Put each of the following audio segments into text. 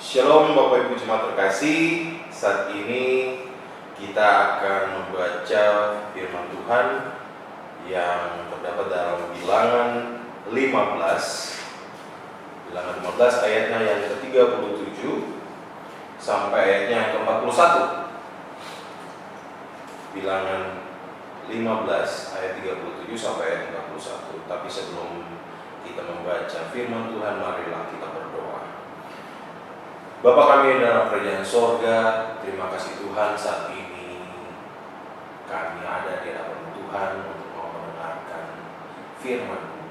Shalom Bapak Ibu Jemaat terkasih. Saat ini kita akan membaca firman Tuhan yang terdapat dalam Bilangan 15. Bilangan 15 ayatnya yang ke-37 sampai ayatnya yang ke-41. Bilangan 15 ayat 37 sampai ayat 41. Tapi sebelum kita membaca firman Tuhan, marilah kita berdoa. Bapa kami dalam kerajaan sorga, terima kasih Tuhan saat ini kami ada di hadapan Tuhan untuk mau mendengarkan firman.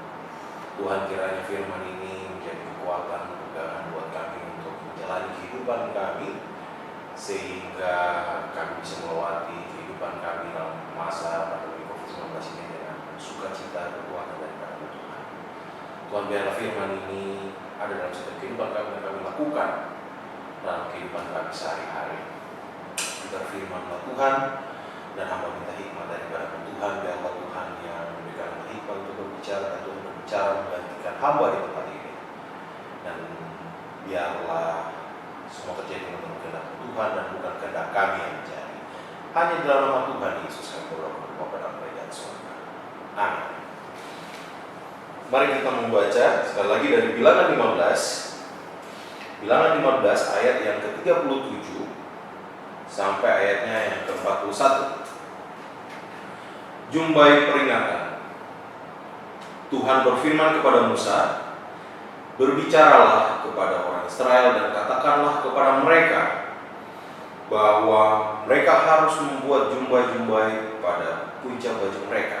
Tuhan, kiranya firman ini menjadi kekuatan pegangan buat kami untuk menjalani kehidupan kami, sehingga kami bisa melewati kehidupan kami dalam masa pandemi COVID-19 ini dengan sukacita, kekuatan dari Tuhan. Tuhan, biarlah firman ini ada dalam setiap kehidupan kami dan kami lakukan dalam kehidupan kami sehari-hari. Kita firman Tuhan, dan hamba minta hikmat daripada Tuhan. Biarlah Tuhan yang memberikan hikmat untuk berbicara, dan Tuhan berbicara menggantikan hamba di tempat ini. Dan biarlah semua terjadi menurut kehendak Tuhan dan bukan kehendak kami yang menjadi. Hanya dalam nama Tuhan Yesus kami berdoa pada kerajaan surga. Amin. Mari kita membaca sekali lagi dari Bilangan 15. Bilangan 15 ayat yang ke-37 sampai ayatnya yang ke-41. Jumbai peringatan. Tuhan berfirman kepada Musa, "Berbicaralah kepada orang Israel dan katakanlah kepada mereka bahwa mereka harus membuat jumbai-jumbai pada punca baju mereka.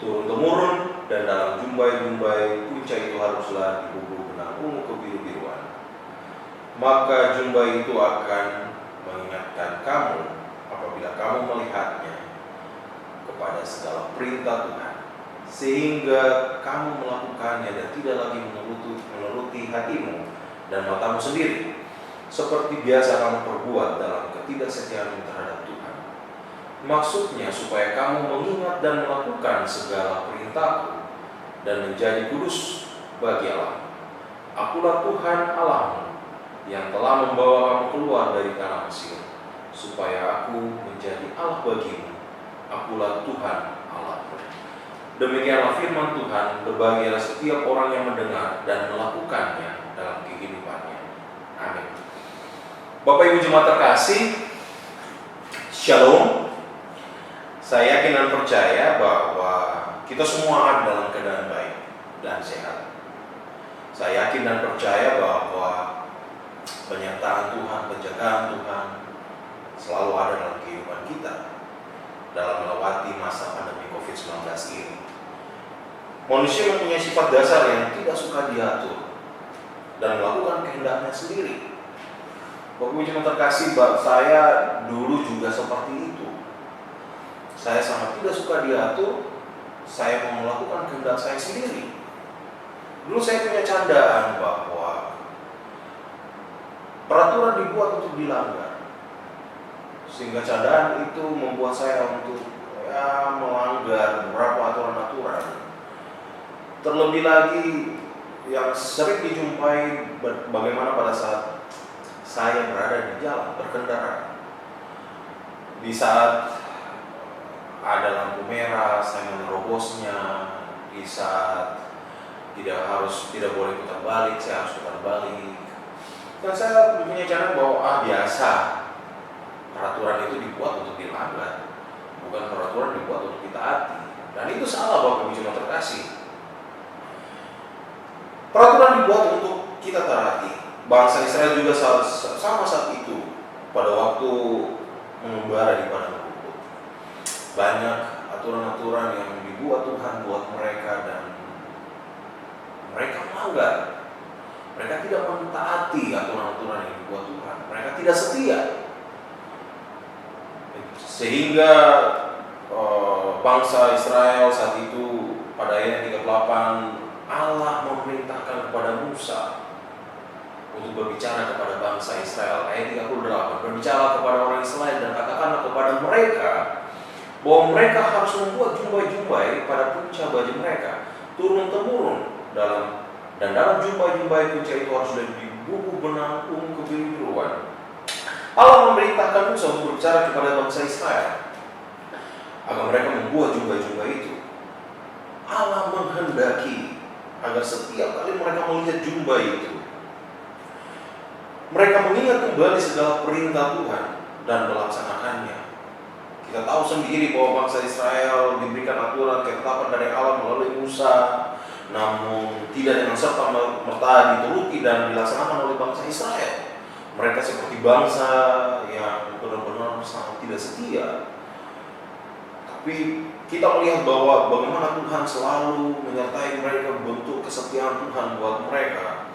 Turun-temurun, dan dalam jumbai-jumbai punca itu haruslah dibubuh benang ungu kebiru-biruan. Maka jumbai itu akan mengingatkan kamu apabila kamu melihatnya kepada segala perintah Tuhan, sehingga kamu melakukannya dan tidak lagi menuruti hatimu dan matamu sendiri, seperti biasa kamu perbuat dalam ketidaksetiaanmu terhadap Tuhan. Maksudnya supaya kamu mengingat dan melakukan segala perintahku dan menjadi kudus bagi Allah. Akulah Tuhan Allahmu yang telah membawa kamu keluar dari tanah Mesir, supaya aku menjadi Allah bagimu. Akulah Tuhan Allahmu." Demikianlah firman Tuhan. Berbahagialah setiap orang yang mendengar dan melakukannya dalam kehidupannya. Amin. Bapak Ibu Jemaat terkasih, Shalom. Saya yakin dan percaya bahwa kita semua ada dalam keadaan baik dan sehat. Saya yakin dan percaya bahwa penyertaan Tuhan, penjagaan Tuhan selalu ada dalam kehidupan kita dalam melewati masa pandemi COVID-19 ini. Manusia mempunyai sifat dasar yang tidak suka diatur dan melakukan kehendaknya sendiri. Bapak Ibu Jemaat terkasih, saya dulu juga seperti itu. Saya sangat tidak suka diatur. Saya mau melakukan kehendak saya sendiri. Dulu saya punya candaan bahwa peraturan dibuat untuk dilanggar, sehingga candaan itu membuat saya untuk melanggar beberapa aturan-aturan. Terlebih lagi yang sering dijumpai bagaimana pada saat saya berada di jalan berkendara, di saat ada lampu merah saya menerobosnya, di saat tidak boleh putar balik saya harus putar balik. Dan saya punya cara bahwa biasa, peraturan itu dibuat untuk dilanggar, bukan peraturan dibuat untuk ditaati. Dan itu salah Bapak Ibu Jemaat terkasih. Peraturan dibuat untuk kita taati. Bangsa Israel juga sama saat itu pada waktu mengembara di padang rumput. Banyak aturan-aturan yang dibuat Tuhan buat mereka dan mereka melanggar. Mereka tidak mentaati aturan-aturan yang dibuat Tuhan. Mereka tidak setia. Sehingga bangsa Israel saat itu pada ayat 38, Allah memerintahkan kepada Musa untuk berbicara kepada bangsa Israel. Ayat 38, "Berbicara kepada orang Israel dan katakanlah kepada mereka bahwa mereka harus membuat jumbai-jumbai pada punca baju mereka, turun-temurun, dan dalam jumbai-jumbai punca itu harus buku benang ungu kebiru-biruan. Allah memerintahkan Musa untuk berbicara kepada bangsa Israel agar mereka membuat jubah-jubah itu. Allah menghendaki agar setiap kali mereka melihat jubah itu, mereka mengingat kembali segala perintah Tuhan dan melaksanakannya. Kita tahu sendiri bahwa bangsa Israel diberikan aturan ketetapan dari Allah melalui Musa, namun tidak dengan serta-merta dituruti dan dilaksanakan oleh bangsa Israel. Mereka seperti bangsa yang benar-benar sangat tidak setia. Tapi kita melihat bahwa bagaimana Tuhan selalu menyertai mereka, bentuk kesetiaan Tuhan buat mereka.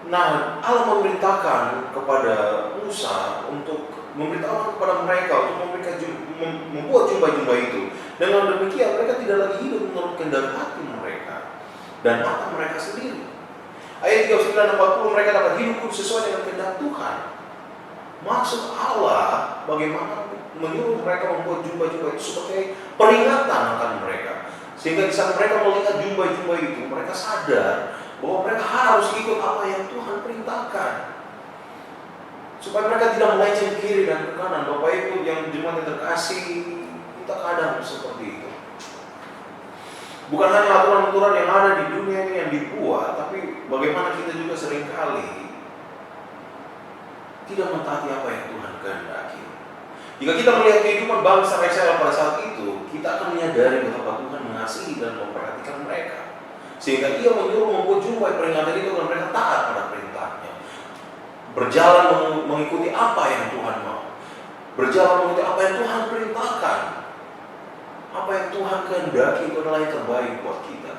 Nah, Allah memerintahkan kepada Musa untuk memberitahukan kepada mereka untuk membuat jubah-jubah itu. Dengan demikian mereka tidak lagi hidup menurut kehendak hati mereka dan mata mereka sendiri. Ayat 39 dan 40, mereka dapat hidup sesuai dengan kehendak Tuhan. Maksud Allah bagaimana menyuruh mereka membuat jubah-jubah itu sebagai peringatan akan mereka. Sehingga di saat mereka melihat jubah-jubah itu, mereka sadar bahwa mereka harus ikut apa yang Tuhan perintahkan, supaya mereka tidak melenceng kiri dan ke kanan. Bapak Ibu yang jemaat yang terkasih, kita kadang seperti itu. Bukan hanya aturan-aturan yang ada di dunia ini yang dibuat, tapi bagaimana kita juga seringkali tidak mentaati apa yang Tuhan kehendaki. Jika kita melihat kehidupan bangsa Israel pada saat itu, kita akan menyadari betapa Tuhan mengasihi dan memperhatikan mereka, sehingga Ia menyuruh membuat jubah peringatan itu dan mereka taat pada perintahnya. Berjalan mengikuti apa yang Tuhan mau, berjalan mengikuti apa yang Tuhan perintahkan. Apa yang Tuhan kehendaki itu adalah yang terbaik buat kita.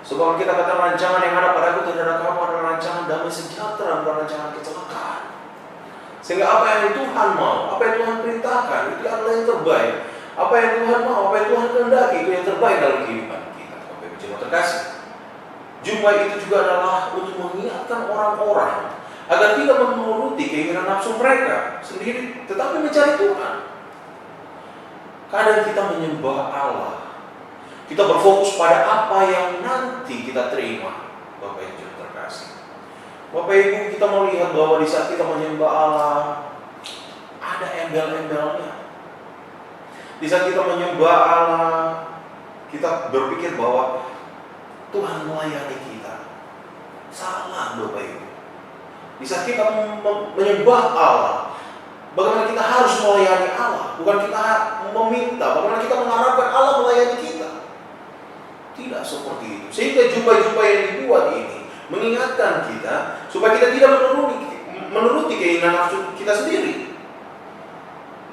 Sebab kita kata rancangan yang ada padaku terhadap kamu adalah rancangan damai sejahtera, bukan rancangan kecelakaan. Sehingga apa yang Tuhan mau, apa yang Tuhan perintahkan, itu adalah yang terbaik. Apa yang Tuhan mau, apa yang Tuhan kehendaki, itu yang terbaik dalam kehidupan kita. Bapak Ibu jemaat terkasih, jubah itu juga adalah untuk mengingatkan orang-orang agar tidak menuruti keinginan nafsu mereka sendiri, tetapi mencari Tuhan. Kadang kita menyembah Allah, kita berfokus pada apa yang nanti kita terima. Bapak Ibu yang terkasih, Bapak Ibu, kita melihat bahwa di saat kita menyembah Allah, ada embel-embelnya. Di saat kita menyembah Allah, kita berpikir bahwa Tuhan melayani kita. Salah, Bapak Ibu. Di saat kita menyembah Allah, bagaimana kita harus melayani Allah, bukan kita meminta, bagaimana kita mengharapkan Allah melayani kita. Tidak seperti itu. Sehingga jubah-jubah yang dibuat ini mengingatkan kita supaya kita tidak menuruti keinginan nafsu kita sendiri.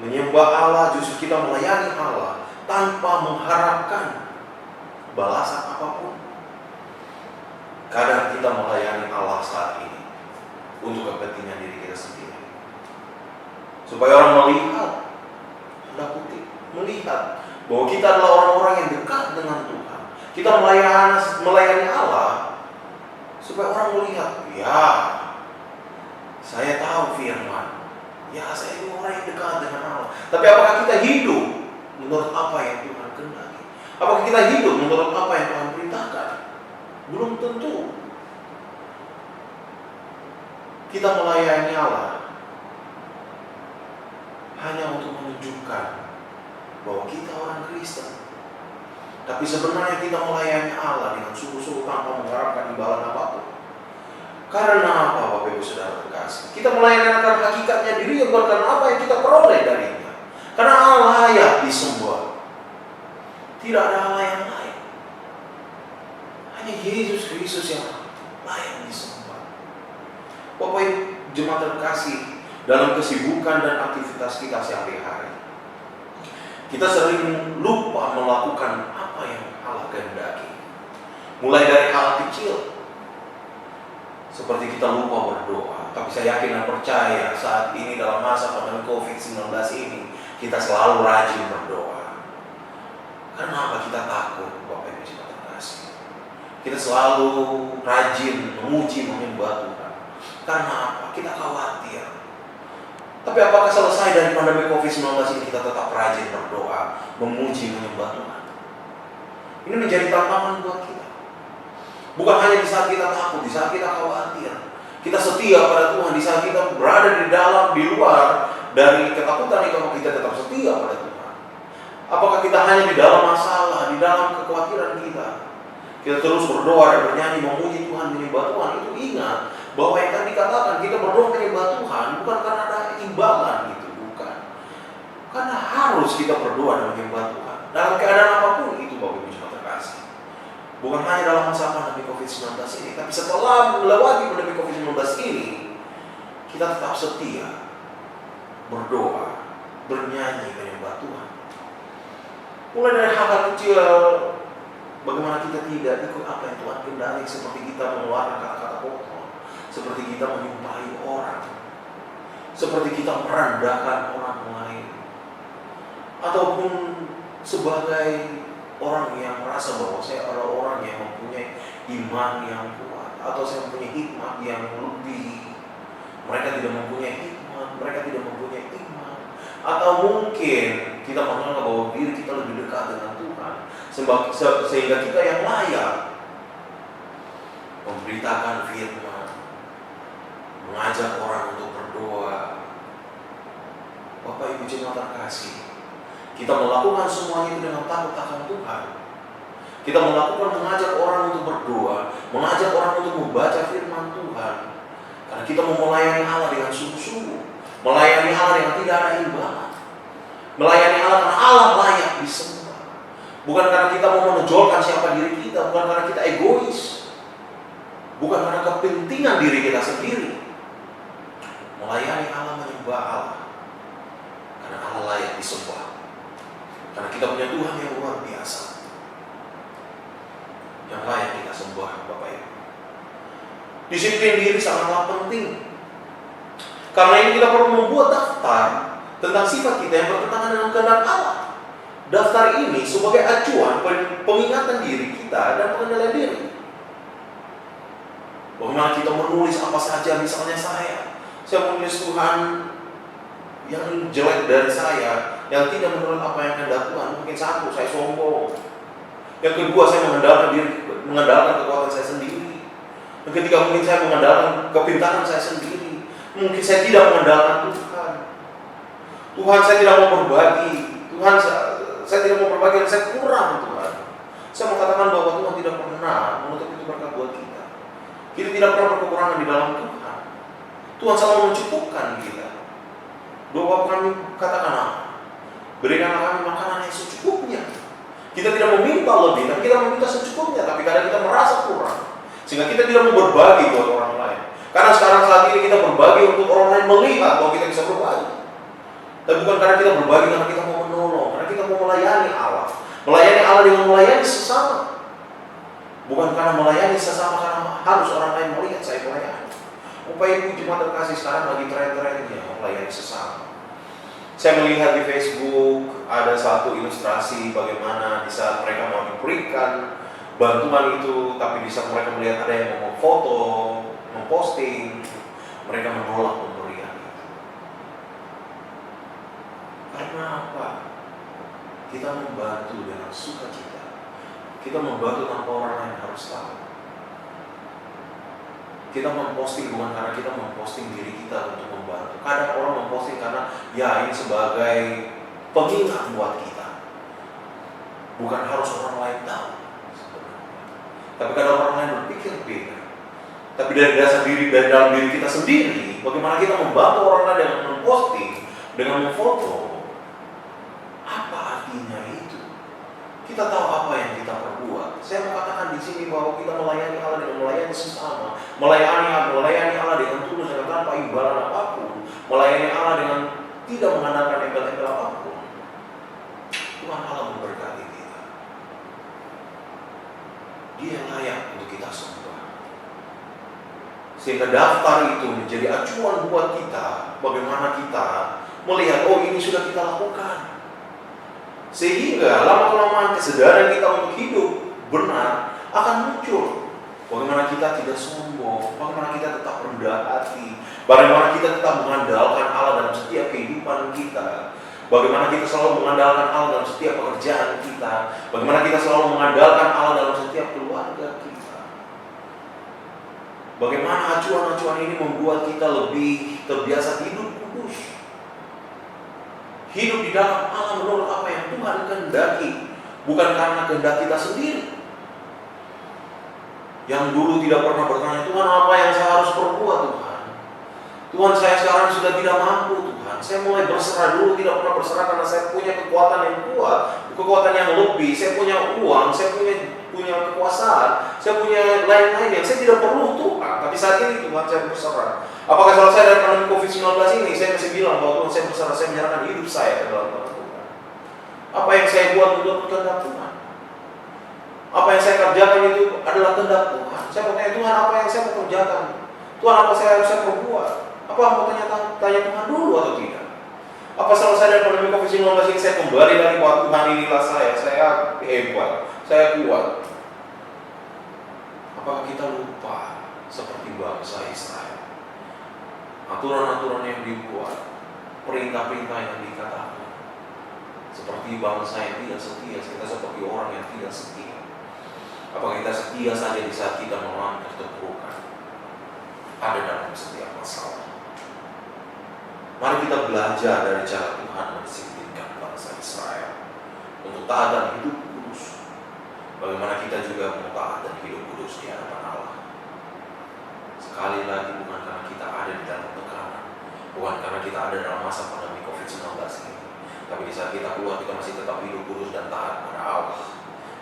Menyembah Allah justru kita melayani Allah tanpa mengharapkan balasan apapun. Kadang kita melayani Allah saat ini untuk kepentingan diri kita sendiri, supaya orang melihat, tanda kutip, melihat bahwa kita adalah orang-orang yang dekat dengan Tuhan. Kita melayani Allah supaya orang melihat, ya, saya tahu firman, ya, saya ini orang yang dekat dengan Allah. Tapi apakah kita hidup menurut apa yang Tuhan kehendaki? Apakah kita hidup menurut apa yang Tuhan perintahkan? Belum tentu. Kita melayani Allah hanya untuk menunjukkan bahwa kita orang Kristen. Tapi sebenarnya kita melayani Allah dengan sungguh-sungguh tanpa mengharapkan imbalan apapun. Karena apa, Bapak Ibu Saudara terkasih? Kita melayani akan hakikatnya diri, bukan karena apa yang kita peroleh darinya. Karena Allah layak disembah. Tidak ada Allah yang lain. Hanya Yesus Kristus yang layak disembah. Bapak Ibu jemaat terkasih, dalam kesibukan dan aktivitas kita sehari-hari, kita sering lupa melakukan apa yang Allah kehendaki. Mulai dari hal kecil, seperti kita lupa berdoa. Tapi saya yakin dan percaya saat ini dalam masa pandemi COVID-19 ini, kita selalu rajin berdoa. Karena apa? Kita takut, Bapak Ibu jemaat terkasih. Kita selalu rajin memuji menyembah Tuhan. Karena apa? Kita khawatir. Tapi apakah selesai dari pandemi COVID-19 ini kita tetap rajin berdoa, memuji, menyembah Tuhan? Ini menjadi tantangan buat kita. Bukan hanya di saat kita takut, di saat kita khawatir. Kita setia pada Tuhan. Di saat kita berada di luar dari ketakutan itu, kita tetap setia pada Tuhan. Apakah kita hanya di dalam masalah, di dalam kekhawatiran kita terus berdoa dan bernyanyi, memuji Tuhan, menyembah Tuhan? Itu ingat bahwa yang tadi dikatakan, kita berdoa menyembah Tuhan bukan karena ada imbangan gitu, bukan. Karena harus kita berdoa dan menyembah Tuhan dalam keadaan apapun itu, Bapak Ibu Jemaat terkasih. Bukan hanya dalam masa pandemi COVID-19 ini, tapi setelah melewati pandemi COVID-19 ini, kita tetap setia berdoa, bernyanyi, menyembah Tuhan. Mulai dari hal-hal kecil, bagaimana kita tidak ikut apa yang Tuhan kehendaki, seperti kita mengeluarkan kata-kata kotor, seperti kita menyumpahi orang, seperti kita merendahkan orang lain, ataupun sebagai orang yang merasa bahwa saya adalah orang yang mempunyai iman yang kuat, atau saya mempunyai hikmat yang lebih. Mereka tidak mempunyai hikmat, mereka tidak mempunyai iman, atau mungkin kita menganggap bahwa diri kita lebih dekat dengan Tuhan, sehingga kita yang layak memberitakan firman, mengajak orang untuk berdoa. Bapak Ibu Jemaat terkasih, kita melakukan semuanya itu dengan takut akan Tuhan. Kita mengajak orang untuk berdoa, mengajak orang untuk membaca firman Tuhan, karena kita mau melayani Allah dengan sungguh-sungguh, melayani Allah dengan tidak ada imbalan, melayani Allah karena Allah layak disembah. Bukan karena kita mau menonjolkan siapa diri kita, bukan karena kita egois, bukan karena kepentingan diri kita sendiri. Melayani Allah, menyembah Allah karena Allah layak disembah. Karena kita punya Tuhan yang luar biasa, yang layak kita sembah, Bapak Ibu. Disiplin diri sangatlah penting. Karena ini kita perlu membuat daftar tentang sifat kita yang bertentangan dengan kehendak Allah. Daftar ini sebagai acuan pengingatan diri kita dan pengendalian diri. Bagaimana kita menulis apa saja, misalnya saya menulis Tuhan yang jelek dari saya, yang tidak menurut apa yang kehendak Tuhan. Mungkin satu, saya sombong. Yang kedua, saya mengandalkan kekuatan saya sendiri. Yang ketiga, mungkin saya mengandalkan kepintaran saya sendiri. Mungkin saya tidak mengandalkan Tuhan. Tuhan, saya tidak mau berbagi. Tuhan, saya tidak mau berbagi, saya kurang Tuhan. Saya mau katakan bahwa Tuhan tidak pernah menutup itu berkat buat kita. Kita tidak pernah berkekurangan di dalam Tuhan. Tuhan selalu mencukupkan kita. Doa kami katakan apa? Berikanlah kami makanan yang secukupnya. Kita tidak meminta lebih, tapi kita meminta secukupnya. Tapi kadang kita merasa kurang, sehingga kita tidak mau berbagi buat orang lain. Karena sekarang saat ini kita berbagi untuk orang lain melihat bahwa kita bisa berbagi. Dan bukan karena kita berbagi karena kita mau menolong, karena kita mau melayani Allah. Melayani Allah dengan melayani sesama. Bukan karena melayani sesama karena harus orang lain melihat saya melayani. Upaya Ibu Jemaat terkasih, sekarang lagi tren-trennya melayani sesama. Saya melihat di Facebook ada satu ilustrasi bagaimana di saat mereka mau diberikan bantuan itu, tapi di saat mereka melihat ada yang mau foto, memposting, mereka menolak pemberian itu. Karena apa? Kita membantu dengan sukacita. Kita membantu tanpa orang lain harus tahu. Kita memposting bukan karena kita memposting diri kita untuk membantu. Kadang orang memposting karena ya ini sebagai pengingat buat kita. Bukan harus orang lain tahu sebenarnya. Tapi kadang orang lain berpikir beda. Tapi dari dasar diri, dari dalam diri kita sendiri, bagaimana kita membantu orang lain dengan memposting, dengan memfoto. Apa artinya itu? Kita tahu apa yang kita perbuat. Saya mau katakan di sini bahwa kita melayani Allah dengan melayani sesama, melayani Allah dengan tulus dan tanpa imbalan apapun, melayani Allah dengan tidak mengandalkan embel-embel apapun. Tuhan Allah memberkati kita. Dia layak untuk kita sembah. Sehingga daftar itu menjadi acuan buat kita, bagaimana kita melihat, oh ini sudah kita lakukan. Sehingga lama-kelamaan kesadaran kita untuk hidup benar akan muncul. Bagaimana kita tidak sombong, bagaimana kita tetap rendah hati, bagaimana kita tetap mengandalkan Allah dalam setiap kehidupan kita, bagaimana kita selalu mengandalkan Allah dalam setiap pekerjaan kita, bagaimana kita selalu mengandalkan Allah dalam setiap keluarga kita. Bagaimana acuan-acuan ini membuat kita lebih terbiasa hidup kudus. Hidup di dalam Allah menurut apa yang Tuhan kehendaki, bukan karena kehendak kita sendiri. Yang dulu tidak pernah bertanya, Tuhan apa yang saya harus perbuat Tuhan? Tuhan saya sekarang sudah tidak mampu Tuhan. Saya mulai berserah, dulu tidak pernah berserah karena saya punya kekuatan yang kuat, kekuatan yang lebih, saya punya uang, saya punya kekuasaan, saya punya lain-lain yang saya tidak perlu Tuhan. Tapi saat ini Tuhan saya berserah. Apakah selesai dari pandemi COVID-19 ini, saya masih bilang bahwa Tuhan saya berserah, saya menyerahkan hidup saya ke dalam tangan Tuhan. Apa yang saya buat untuk kehendak Tuhan? Apa yang saya kerjakan itu adalah kehendak Tuhan. Saya mau tanya Tuhan apa yang saya mau kerjakan? Tuhan apa saya harus perbuat? Apa mau tanya Tuhan dulu atau tidak? Apa selesai dari pandemi COVID-19 ini saya kembali lagi bahwa Tuhan inilah saya hebat, saya kuat. Apakah kita lupa seperti bangsa Israel? Aturan-aturan yang dibuat, perintah-perintah yang dikatakan, seperti bangsa yang tidak setia, kita seperti orang yang tidak setia. Apakah kita setia saja di saat kita melangkah keterpurukan? Ada dalam setiap masalah. Mari kita belajar dari cara Tuhan mendisiplinkan bangsa Israel untuk taat dan hidup kudus. Bagaimana kita juga mau taat dan hidup kudus di hadapan Allah. Sekali lagi bukan karena kita ada di dalam tekanan, bukan karena kita ada dalam masa pandemi COVID-19 ini, tapi di saat kita keluar kita masih tetap hidup kudus dan taat pada Allah.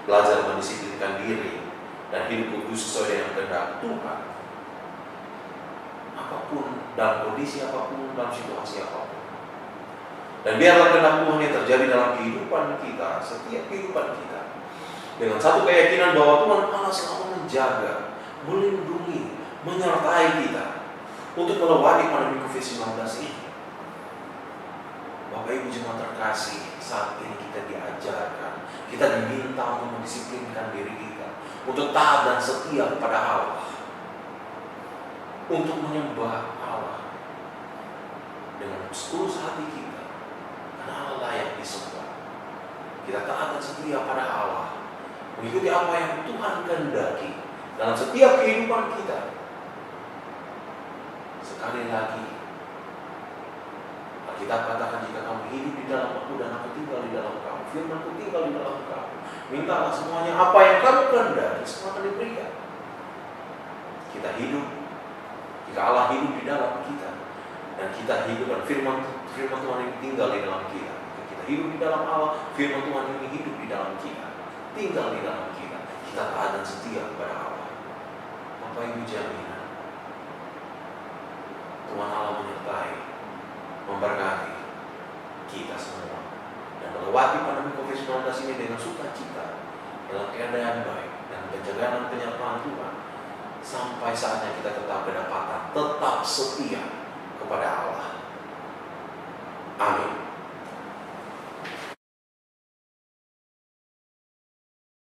Belajar mendisiplinkan diri dan hidup kudus sesuai dengan kehendak Tuhan. Apapun, dalam kondisi apapun, dalam situasi apapun. Dan biarlah kehendak Tuhan yang terjadi dalam kehidupan kita, setiap kehidupan kita, dengan satu keyakinan bahwa Tuhan Allah selalu menjaga, melindungi, menyertai kita untuk melewati pandemi COVID-19 ini. Bapak Ibu jemaat terkasih, saat ini kita diajarkan, kita diminta untuk mendisiplinkan diri kita, untuk taat dan setia kepada Allah, untuk menyembah Allah dengan setulus hati kita, karena Allah layak disembah. Kita taat dan setia pada Allah, mengikuti apa yang Tuhan kehendaki dalam setiap kehidupan kita. Sekali lagi, kita katakan, jika kamu hidup di dalam aku dan aku tinggal di dalam kamu, firman-Ku tinggal di dalam kamu, mintalah semuanya apa yang kamu kehendaki, semua akan diberikan. Kita hidup, jika Allah hidup di dalam kita, dan kita hidup dan firman Tuhan ini tinggal di dalam kita. Jika kita hidup di dalam Allah, firman Tuhan ini hidup di dalam kita, tinggal di dalam kita. Kita taat dan setia kepada Allah. Bapak Ibu jaminan, Tuhan Allah menyertai, memberkati kita semua, dan melewati pandemi COVID-19 ini dengan sukacita, dalam keadaan baik dan penjagaan penyertaan Tuhan, sampai saatnya kita tetap kedapatan, tetap setia kepada Allah. Amin.